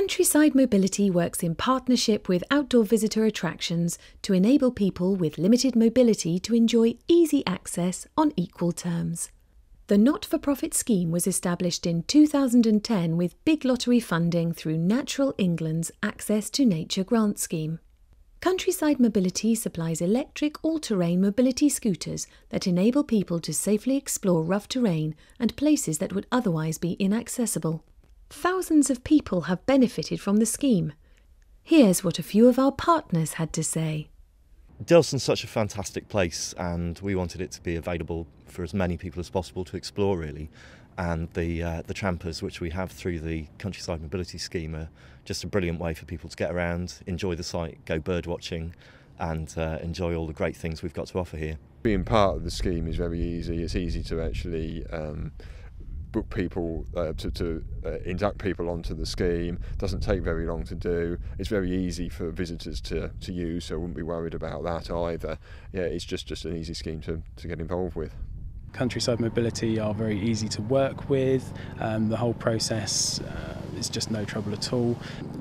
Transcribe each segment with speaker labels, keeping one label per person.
Speaker 1: Countryside Mobility works in partnership with outdoor visitor attractions to enable people with limited mobility to enjoy easy access on equal terms. The not-for-profit scheme was established in 2010 with big lottery funding through Natural England's Access to Nature grant scheme. Countryside Mobility supplies electric all-terrain mobility scooters that enable people to safely explore rough terrain and places that would otherwise be inaccessible. Thousands of people have benefited from the scheme. Here's what a few of our partners had to say.
Speaker 2: Delsin's such a fantastic place, and we wanted it to be available for as many people as possible to explore, really. And the trampers, which we have through the Countryside Mobility Scheme, are just a brilliant way for people to get around, enjoy the site, go bird watching, and enjoy all the great things we've got to offer here.
Speaker 3: Being part of the scheme is very easy. It's easy to actually book people, to induct people onto the scheme. Doesn't take very long to do. It's very easy for visitors to use, so I wouldn't be worried about that either. Yeah, it's just an easy scheme to get involved with.
Speaker 4: Countryside Mobility are very easy to work with. The whole process is just no trouble at all.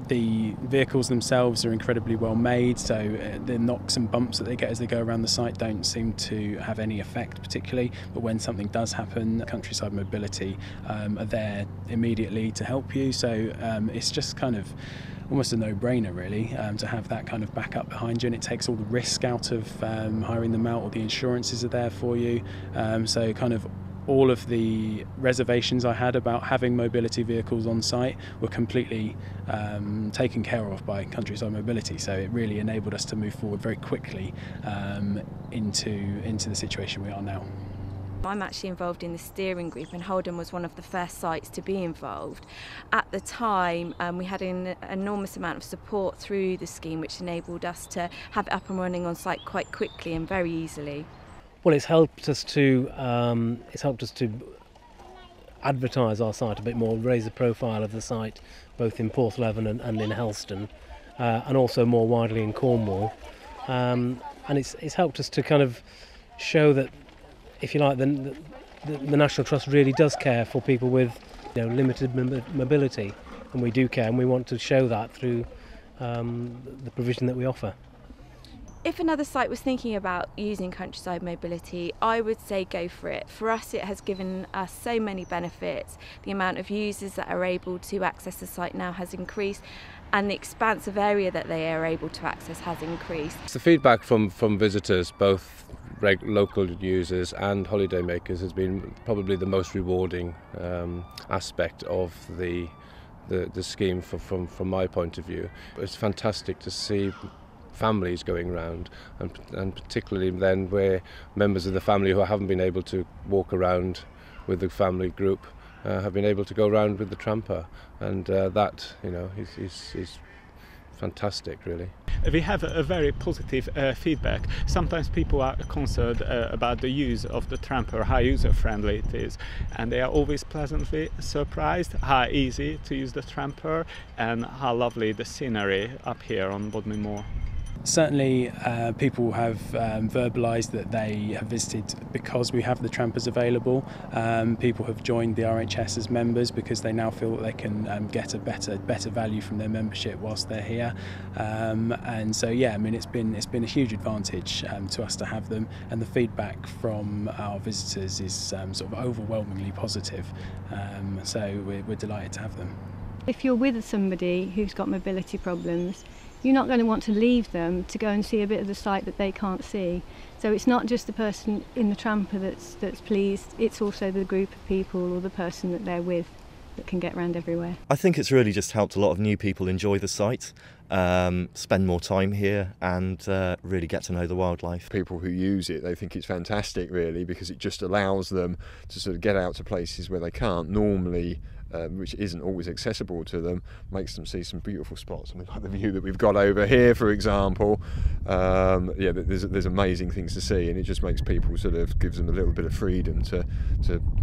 Speaker 4: The vehicles themselves are incredibly well made, so the knocks and bumps that they get as they go around the site don't seem to have any effect particularly, but when something does happen, Countryside Mobility are there immediately to help you, so it's just kind of almost a no-brainer really, to have that kind of backup behind you, and it takes all the risk out of hiring them out. All the insurances are there for you, so kind of all of the reservations I had about having mobility vehicles on site were completely taken care of by Countryside Mobility, so it really enabled us to move forward very quickly into the situation we are now.
Speaker 5: I'm actually involved in the steering group, and Holden was one of the first sites to be involved. At the time, we had an enormous amount of support through the scheme, which enabled us to have it up and running on site quite quickly and very easily.
Speaker 6: Well, it's helped us to advertise our site a bit more, raise the profile of the site, both in Porthleven and in Helston, and also more widely in Cornwall. And it's helped us to kind of show that, if you like, the National Trust really does care for people with limited mobility, and we do care, and we want to show that through the provision that we offer.
Speaker 5: If another site was thinking about using Countryside Mobility, I would say go for it. For us, it has given us so many benefits. The amount of users that are able to access the site now has increased, and the expanse of area that they are able to access has increased.
Speaker 7: The feedback from visitors, both local users and holidaymakers, has been probably the most rewarding aspect of the scheme from my point of view. It's fantastic to see families going round, and particularly then where members of the family who haven't been able to walk around with the family group have been able to go around with the tramper, and that is fantastic, really.
Speaker 8: We have a very positive feedback. Sometimes people are concerned about the use of the tramper, how user-friendly it is, and they are always pleasantly surprised how easy to use the tramper and how lovely the scenery up here on Bodmin Moor.
Speaker 4: Certainly people have verbalised that they have visited because we have the trampers available. People have joined the RHS as members because they now feel that they can get a better value from their membership whilst they're here. And so yeah, I mean, it's been a huge advantage to us to have them, and the feedback from our visitors is sort of overwhelmingly positive. So we're delighted to have them.
Speaker 9: If you're with somebody who's got mobility problems, you're not going to want to leave them to go and see a bit of the site that they can't see. So it's not just the person in the tramper that's pleased, it's also the group of people or the person that they're with that can get around everywhere.
Speaker 2: I think it's really just helped a lot of new people enjoy the site, spend more time here, and really get to know the wildlife.
Speaker 3: People who use it, they think it's fantastic really, because it just allows them to sort of get out to places where they can't normally, which isn't always accessible to them, makes them see some beautiful spots. I mean, like the view that we've got over here, for example. Yeah, there's amazing things to see, and it just makes people gives them a little bit of freedom to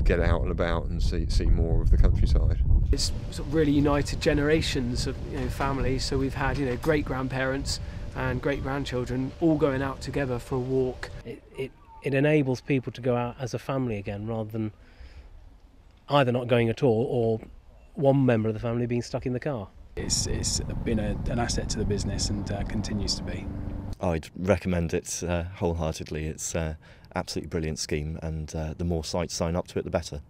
Speaker 3: get out and about and see more of the countryside.
Speaker 10: It's sort of really united generations of families. So we've had great grandparents and great grandchildren all going out together for a walk.
Speaker 6: It enables people to go out as a family again, rather than either not going at all or one member of the family being stuck in the car.
Speaker 4: It's been an asset to the business and continues to be.
Speaker 2: I'd recommend it wholeheartedly. It's absolutely brilliant scheme, and the more sites sign up to it, the better.